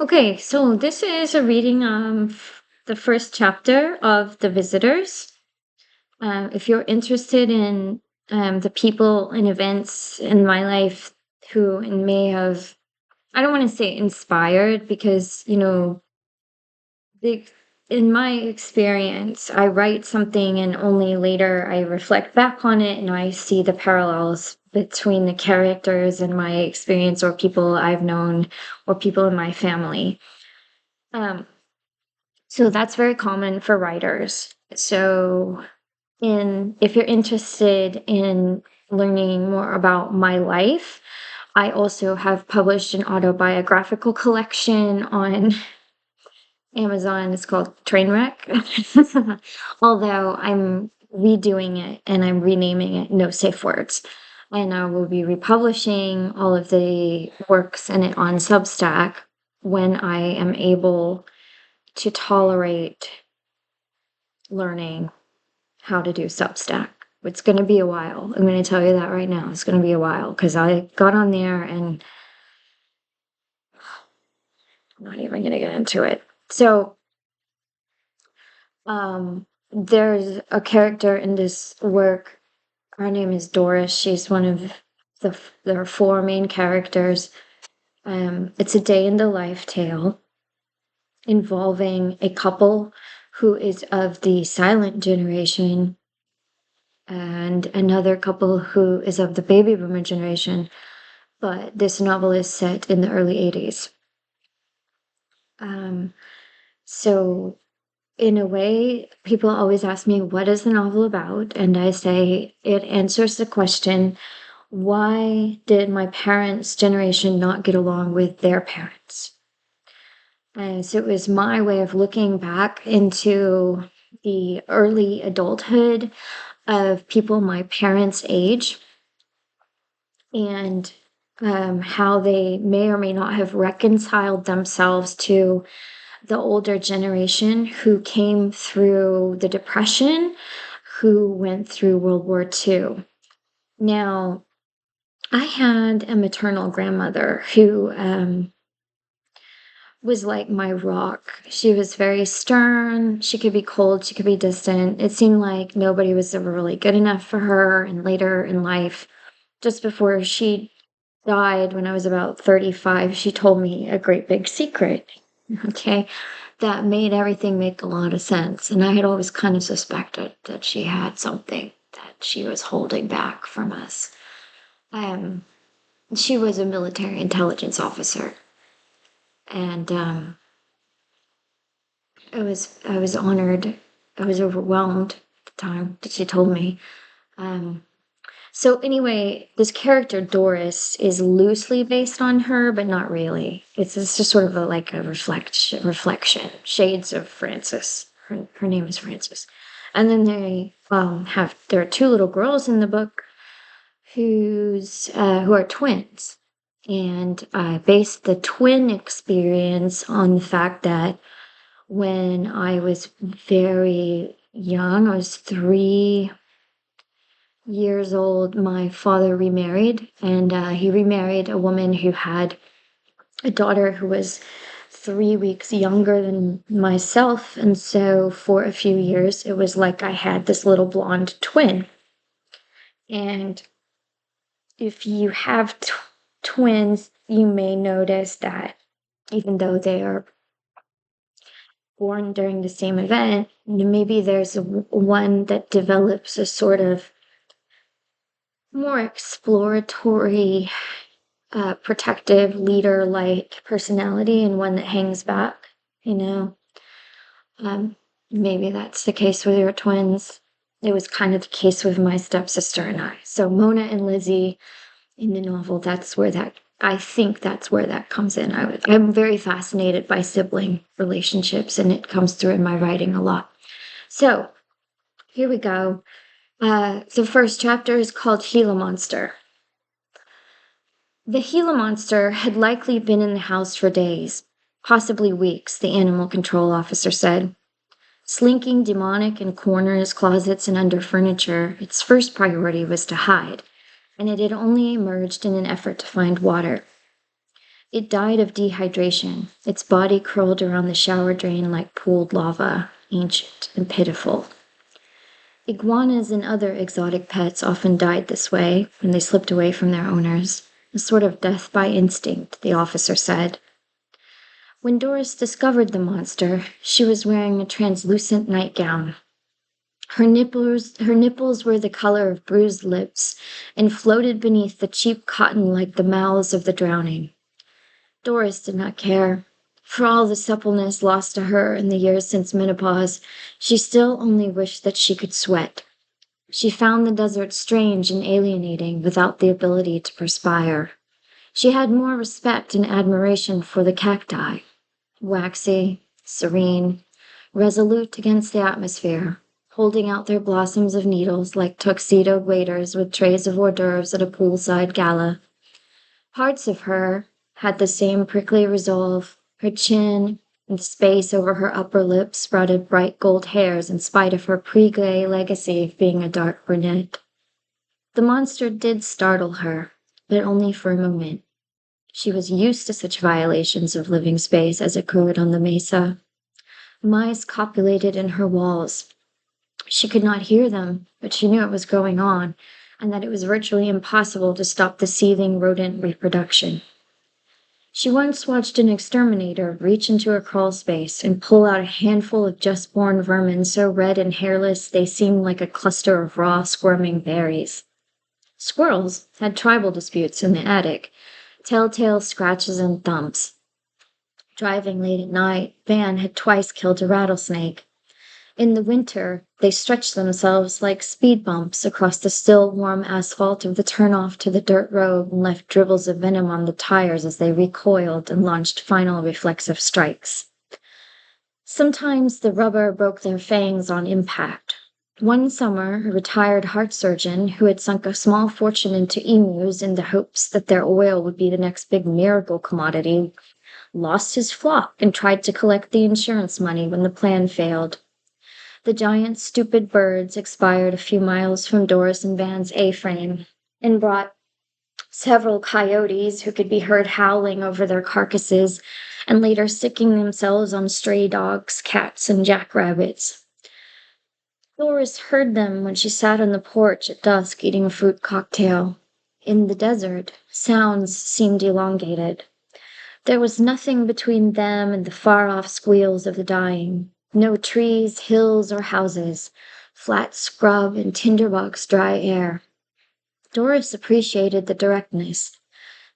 Okay, so this is a reading of the first chapter of The Visitors. If you're interested in the people and events in my life who may have, I don't want to say inspired because, the, in my experience, I write something and only later I reflect back on it and I see the parallels between the characters and my experience or people I've known or people in my family. Um, So that's very common for writers. So in if you're interested in learning more about my life, I also have published an autobiographical collection on Amazon. It's called Trainwreck. Although I'm redoing it and I'm renaming it No Safe Words. And I will be republishing all of the works in it on Substack when I am able to tolerate learning how to do Substack. It's going to be a while. I'm going to tell you that right now. It's going to be a while because I got on there and I'm not even going to get into it. So, there's a character in this work. Her name is Doris. She's one of there are four main characters. It's a day in the life tale involving a couple who is of the silent generation and another couple who is of the baby boomer generation, but this novel is set in the early 80s. Um, so, in a way, people always ask me, what is the novel about? And I say, it answers the question, why did my parents' generation not get along with their parents? And so it was my way of looking back into the early adulthood of people my parents' age and how they may or may not have reconciled themselves to the older generation who came through the Depression, who went through World War II. Now, I had a maternal grandmother who was like my rock. She was very stern. She could be cold. She could be distant. It seemed like nobody was ever really good enough for her. And later in life, just before she died when I was about 35, she told me a great big secret. Okay. That made everything make a lot of sense. And I had always kind of suspected that she had something that she was holding back from us. Um, she was a military intelligence officer. And I was honored. I was overwhelmed at the time that she told me. Um, So anyway, this character Doris is loosely based on her, but not really. It's just sort of like a reflection, shades of Frances. Her name is Frances, and then they have there are two little girls in the book who are twins, and I based the twin experience on the fact that when I was very young, I was 3 years old, my father remarried, and he remarried a woman who had a daughter who was 3 weeks younger than myself. And so for a few years, it was like I had this little blonde twin. And if you have twins, you may notice that even though they are born during the same event, maybe there's one that develops a sort of more exploratory, protective leader like personality and one that hangs back, you know. Um, Maybe that's the case with your twins. It was kind of the case with my stepsister and I. So Mona and Lizzie in the novel, I think that's where that comes in. I'm very fascinated by sibling relationships, and it comes through in my writing a lot. So here we go. The first chapter is called Gila Monster. The Gila monster had likely been in the house for days, possibly weeks, the animal control officer said. Slinking demonic in corners, closets, and under furniture, its first priority was to hide, and it had only emerged in an effort to find water. It died of dehydration, its body curled around the shower drain like pooled lava, ancient and pitiful. Iguanas and other exotic pets often died this way when they slipped away from their owners, a sort of death by instinct, the officer said. When Doris discovered the monster, she was wearing a translucent nightgown. Her nipples were the color of bruised lips and floated beneath the cheap cotton like the mouths of the drowning. Doris did not care. For all the suppleness lost to her in the years since menopause, she still only wished that she could sweat. She found the desert strange and alienating without the ability to perspire. She had more respect and admiration for the cacti, waxy, serene, resolute against the atmosphere, holding out their blossoms of needles like tuxedoed waiters with trays of hors d'oeuvres at a poolside gala. Parts of her had the same prickly resolve. Her chin and the space over her upper lip sprouted bright gold hairs in spite of her pre-gay legacy of being a dark brunette. The monster did startle her, but only for a moment. She was used to such violations of living space as occurred on the mesa. Mice copulated in her walls. She could not hear them, but she knew it was going on, and that it was virtually impossible to stop the seething rodent reproduction. She once watched an exterminator reach into a crawl space and pull out a handful of just-born vermin so red and hairless they seemed like a cluster of raw, squirming berries. Squirrels had tribal disputes in the attic, telltale scratches and thumps. Driving late at night, Van had twice killed a rattlesnake. In the winter, they stretched themselves like speed bumps across the still warm asphalt of the turnoff to the dirt road and left dribbles of venom on the tires as they recoiled and launched final reflexive strikes. Sometimes the rubber broke their fangs on impact. One summer, a retired heart surgeon who had sunk a small fortune into emus in the hopes that their oil would be the next big miracle commodity, lost his flock and tried to collect the insurance money when the plan failed. The giant, stupid birds expired a few miles from Doris and Van's A-frame and brought several coyotes who could be heard howling over their carcasses and later sicking themselves on stray dogs, cats, and jackrabbits. Doris heard them when she sat on the porch at dusk eating a fruit cocktail. In the desert, sounds seemed elongated. There was nothing between them and the far-off squeals of the dying. No trees, hills, or houses, flat scrub and tinderbox dry air. Doris appreciated the directness.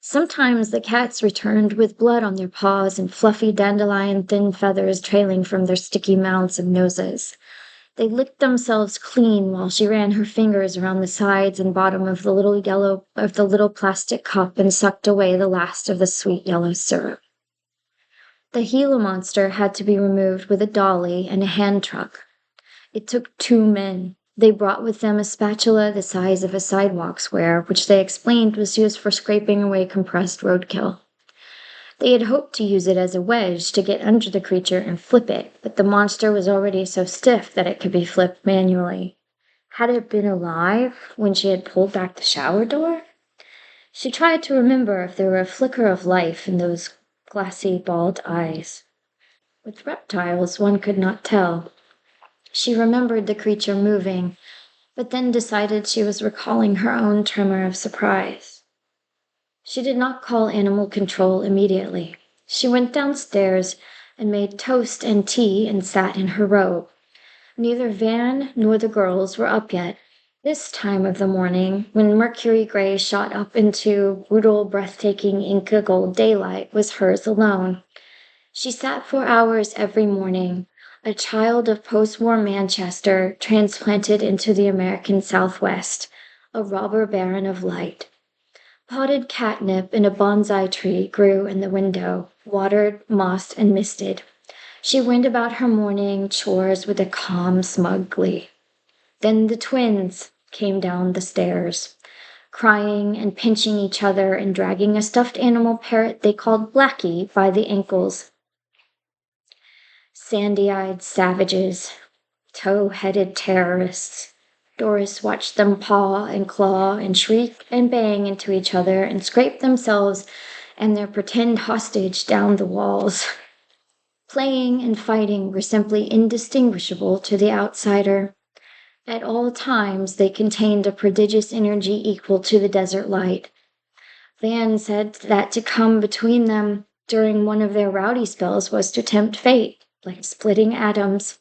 Sometimes the cats returned with blood on their paws and fluffy dandelion thin feathers trailing from their sticky mouths and noses. They licked themselves clean while she ran her fingers around the sides and bottom of the little plastic cup and sucked away the last of the sweet yellow syrup. The Gila monster had to be removed with a dolly and a hand truck. It took 2 men. They brought with them a spatula the size of a sidewalk square, which they explained was used for scraping away compressed roadkill. They had hoped to use it as a wedge to get under the creature and flip it, but the monster was already so stiff that it could be flipped manually. Had it been alive when she had pulled back the shower door? She tried to remember if there were a flicker of life in those glassy, bald eyes. With reptiles, one could not tell. She remembered the creature moving, but then decided she was recalling her own tremor of surprise. She did not call animal control immediately. She went downstairs and made toast and tea and sat in her robe. Neither Van nor the girls were up yet. This time of the morning, when mercury gray shot up into brutal, breathtaking Inca gold daylight, was hers alone. She sat for hours every morning, a child of post-war Manchester transplanted into the American Southwest, a robber baron of light. Potted catnip in a bonsai tree grew in the window, watered, mossed, and misted. She went about her morning chores with a calm, smug glee. Then the twins came down the stairs, crying and pinching each other and dragging a stuffed animal parrot they called Blackie by the ankles. Sandy-eyed savages, tow-headed terrorists. Doris watched them paw and claw and shriek and bang into each other and scrape themselves and their pretend hostage down the walls. Playing and fighting were simply indistinguishable to the outsider. At all times, they contained a prodigious energy equal to the desert light. Van said that to come between them during one of their rowdy spells was to tempt fate, like splitting atoms.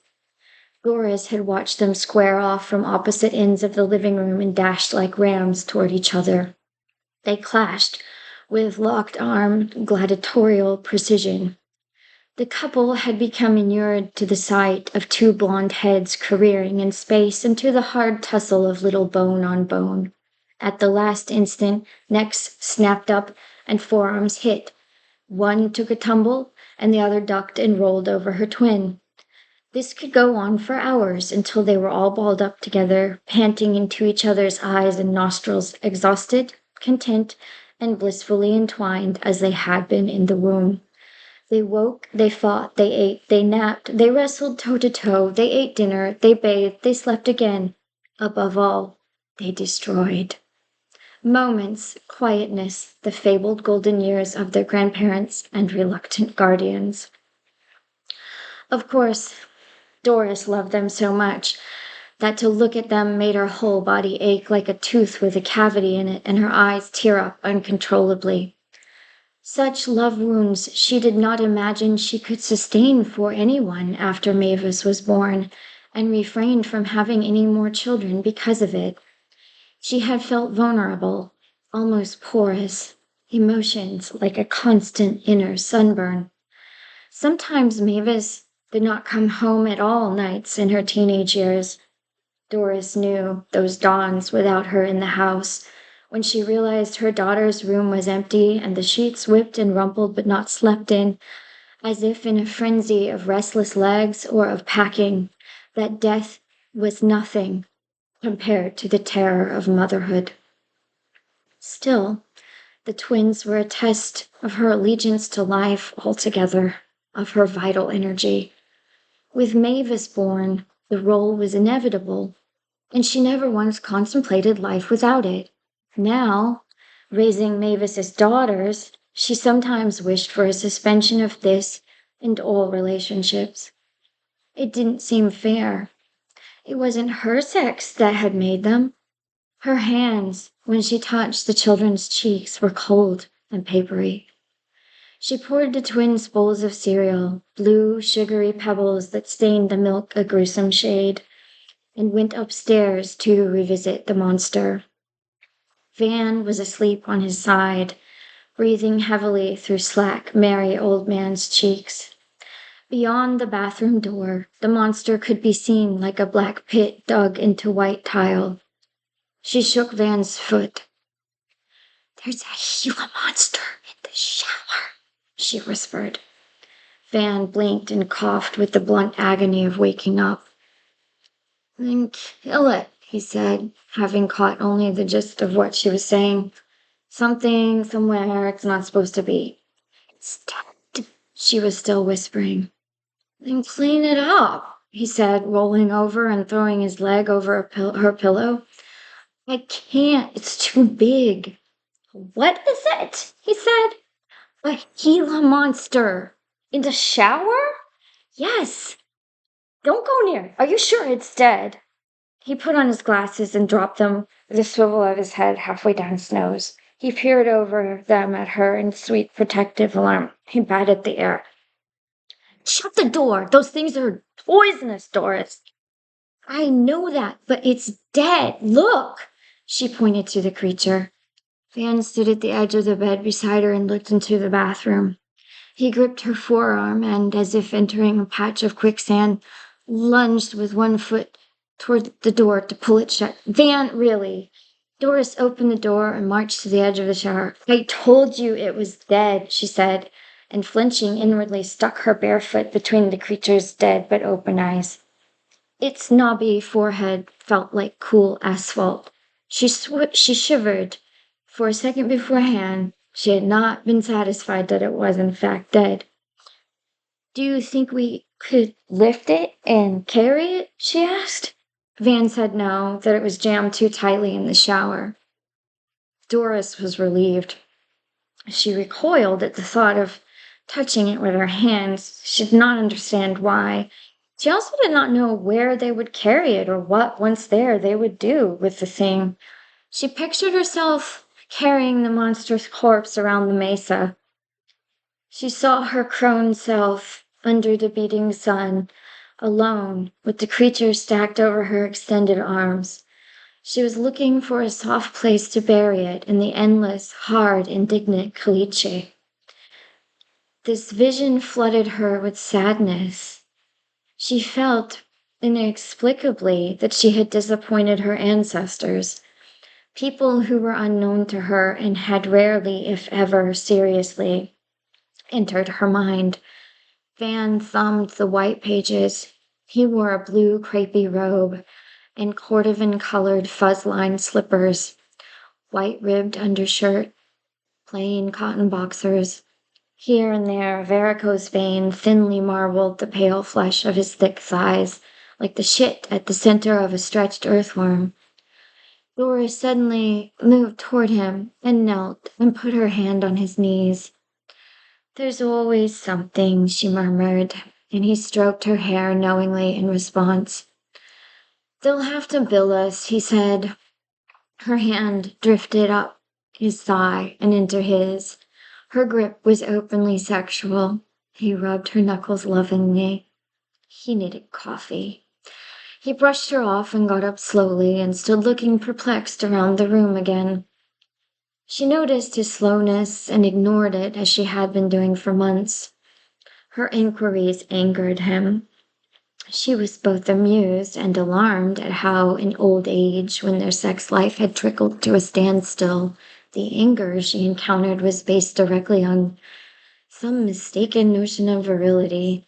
Doris had watched them square off from opposite ends of the living room and dashed like rams toward each other. They clashed with locked arm gladiatorial precision. The couple had become inured to the sight of two blonde heads careering in space and to the hard tussle of little bone on bone. At the last instant, necks snapped up and forearms hit. One took a tumble, and the other ducked and rolled over her twin. This could go on for hours until they were all balled up together, panting into each other's eyes and nostrils, exhausted, content, and blissfully entwined as they had been in the womb. They woke, they fought, they ate, they napped, they wrestled toe to toe, they ate dinner, they bathed, they slept again. Above all, they destroyed. Moments, quietness, the fabled golden years of their grandparents and reluctant guardians. Of course, Doris loved them so much that to look at them made her whole body ache like a tooth with a cavity in it, and her eyes tear up uncontrollably. Such love wounds she did not imagine she could sustain for anyone after Mavis was born, and refrained from having any more children because of it. She had felt vulnerable, almost porous, emotions like a constant inner sunburn. Sometimes Mavis did not come home at all nights in her teenage years. Doris knew those dawns without her in the house, when she realized her daughter's room was empty and the sheets whipped and rumpled but not slept in, as if in a frenzy of restless legs or of packing, that death was nothing compared to the terror of motherhood. Still, the twins were a test of her allegiance to life altogether, of her vital energy. With Mavis born, the role was inevitable, and she never once contemplated life without it. Now, raising Mavis's daughters, she sometimes wished for a suspension of this and all relationships. It didn't seem fair. It wasn't her sex that had made them. Her hands, when she touched the children's cheeks, were cold and papery. She poured the twins bowls of cereal, blue, sugary pebbles that stained the milk a gruesome shade, and went upstairs to revisit the monster. Van was asleep on his side, breathing heavily through slack, merry old man's cheeks. Beyond the bathroom door, the monster could be seen like a black pit dug into white tile. She shook Van's foot. "There's a Gila monster in the shower," she whispered. Van blinked and coughed with the blunt agony of waking up. "Then kill it," he said, having caught only the gist of what she was saying. "Something, somewhere it's not supposed to be." "It's dead," she was still whispering. "Then clean it up," he said, rolling over and throwing his leg over her pillow. "I can't, it's too big." "What is it?" he said. "A Gila monster. In the shower?" "Yes." "Don't go near. Are you sure it's dead?" He put on his glasses and dropped them with a swivel of his head halfway down his nose. He peered over them at her in sweet protective alarm. He batted the air. "Shut the door. Those things are poisonous, Doris." "I know that, but it's dead. Look." She pointed to the creature. Van stood at the edge of the bed beside her and looked into the bathroom. He gripped her forearm and, as if entering a patch of quicksand, lunged with one foot toward the door to pull it shut. "Van, really." Doris opened the door and marched to the edge of the shower. "I told you it was dead," she said, and flinching inwardly stuck her bare foot between the creature's dead but open eyes. Its knobby forehead felt like cool asphalt. She shivered. For a second beforehand, she had not been satisfied that it was in fact dead. "Do you think we could lift it and carry it?" she asked. Van said no, that it was jammed too tightly in the shower. Doris was relieved. She recoiled at the thought of touching it with her hands. She did not understand why. She also did not know where they would carry it or what, once there, they would do with the thing. She pictured herself carrying the monstrous corpse around the mesa. She saw her crone self under the beating sun, alone, with the creature stacked over her extended arms. She was looking for a soft place to bury it in the endless, hard, indignant caliche. This vision flooded her with sadness. She felt inexplicably that she had disappointed her ancestors, people who were unknown to her and had rarely, if ever, seriously entered her mind. Van thumbed the white pages. He wore a blue crepey robe and cordovan-colored fuzz-lined slippers, white-ribbed undershirt, plain cotton boxers. Here and there, a varicose vein thinly marbled the pale flesh of his thick thighs, like the shit at the center of a stretched earthworm. Doris suddenly moved toward him and knelt and put her hand on his knees. "There's always something," she murmured, and he stroked her hair knowingly in response. "They'll have to bill us," he said. Her hand drifted up his thigh and into his. Her grip was openly sexual. He rubbed her knuckles lovingly. He needed coffee. He brushed her off and got up slowly and stood looking perplexed around the room again. She noticed his slowness and ignored it as she had been doing for months. Her inquiries angered him. She was both amused and alarmed at how, in old age, when their sex life had trickled to a standstill, the anger she encountered was based directly on some mistaken notion of virility.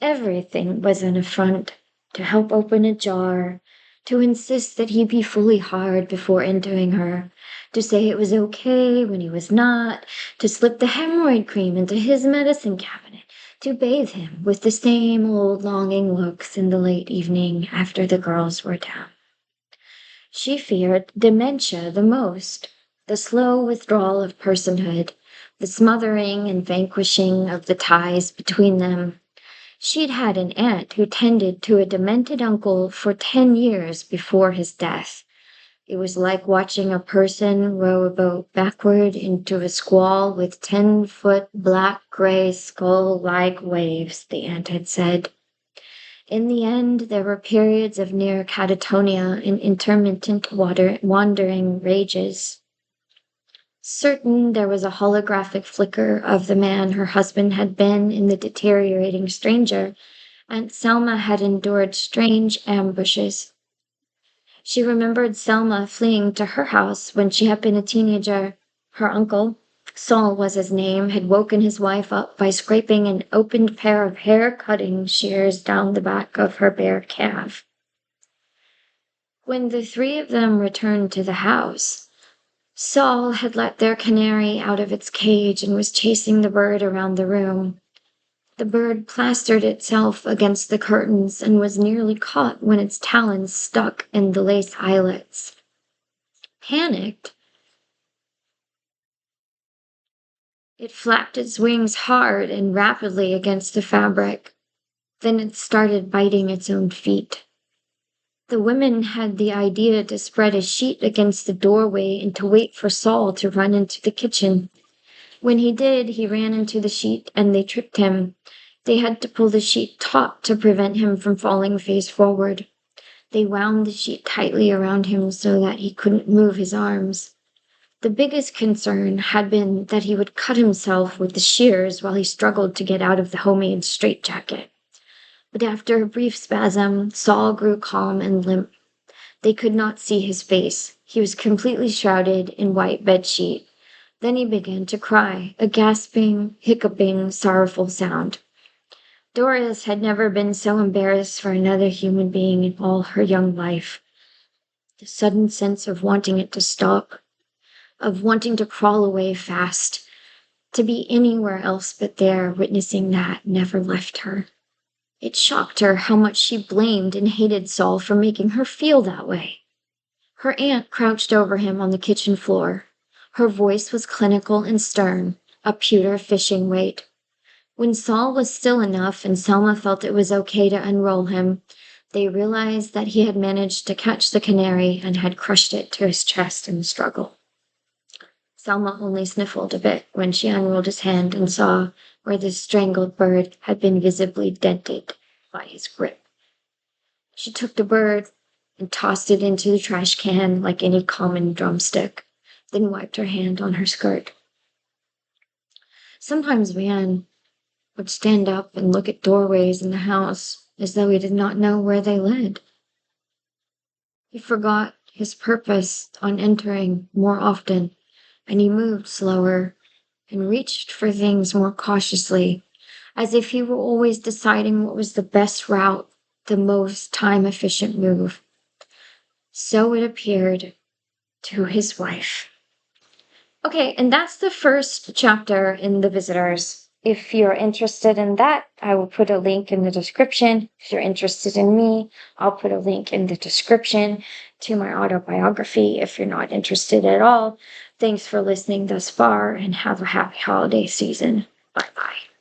Everything was an affront. To help open a jar, to insist that he be fully hard before entering her, to say it was okay when he was not, to slip the hemorrhoid cream into his medicine cabinet, to bathe him with the same old longing looks in the late evening after the girls were down. She feared dementia the most, the slow withdrawal of personhood, the smothering and vanquishing of the ties between them. She'd had an aunt who tended to a demented uncle for 10 years before his death. It was like watching a person row a boat backward into a squall with 10-foot black-gray skull-like waves, the aunt had said. In the end, there were periods of near catatonia and intermittent wandering rages. Certain there was a holographic flicker of the man her husband had been in the deteriorating stranger, Aunt Selma had endured strange ambushes. She remembered Selma fleeing to her house when she had been a teenager. Her uncle, Saul was his name, had woken his wife up by scraping an opened pair of hair-cutting shears down the back of her bare calf. When the three of them returned to the house, Saul had let their canary out of its cage and was chasing the bird around the room. The bird plastered itself against the curtains and was nearly caught when its talons stuck in the lace eyelets. Panicked, it flapped its wings hard and rapidly against the fabric. Then it started biting its own feet. The women had the idea to spread a sheet against the doorway and to wait for Saul to run into the kitchen. When he did, he ran into the sheet and they tripped him. They had to pull the sheet taut to prevent him from falling face forward. They wound the sheet tightly around him so that he couldn't move his arms. The biggest concern had been that he would cut himself with the shears while he struggled to get out of the homemade straitjacket. But after a brief spasm, Saul grew calm and limp. They could not see his face. He was completely shrouded in white bedsheet. Then he began to cry, a gasping, hiccuping, sorrowful sound. Doris had never been so embarrassed for another human being in all her young life. The sudden sense of wanting it to stop, of wanting to crawl away fast, to be anywhere else but there, witnessing that, never left her. It shocked her how much she blamed and hated Saul for making her feel that way. Her aunt crouched over him on the kitchen floor. Her voice was clinical and stern, a pewter fishing weight. When Saul was still enough and Selma felt it was okay to unroll him, they realized that he had managed to catch the canary and had crushed it to his chest in the struggle. Selma only sniffled a bit when she unrolled his hand and saw where the strangled bird had been visibly dented by his grip. She took the bird and tossed it into the trash can like any common drumstick, then wiped her hand on her skirt. Sometimes Van would stand up and look at doorways in the house as though he did not know where they led. He forgot his purpose on entering more often, and he moved slower and reached for things more cautiously, as if he were always deciding what was the best route, the most time-efficient move. So it appeared to his wife. Okay, and that's the first chapter in The Visitors. If you're interested in that, I will put a link in the description. If you're interested in me, I'll put a link in the description to my autobiography. If you're not interested at all, thanks for listening thus far and have a happy holiday season. Bye-bye.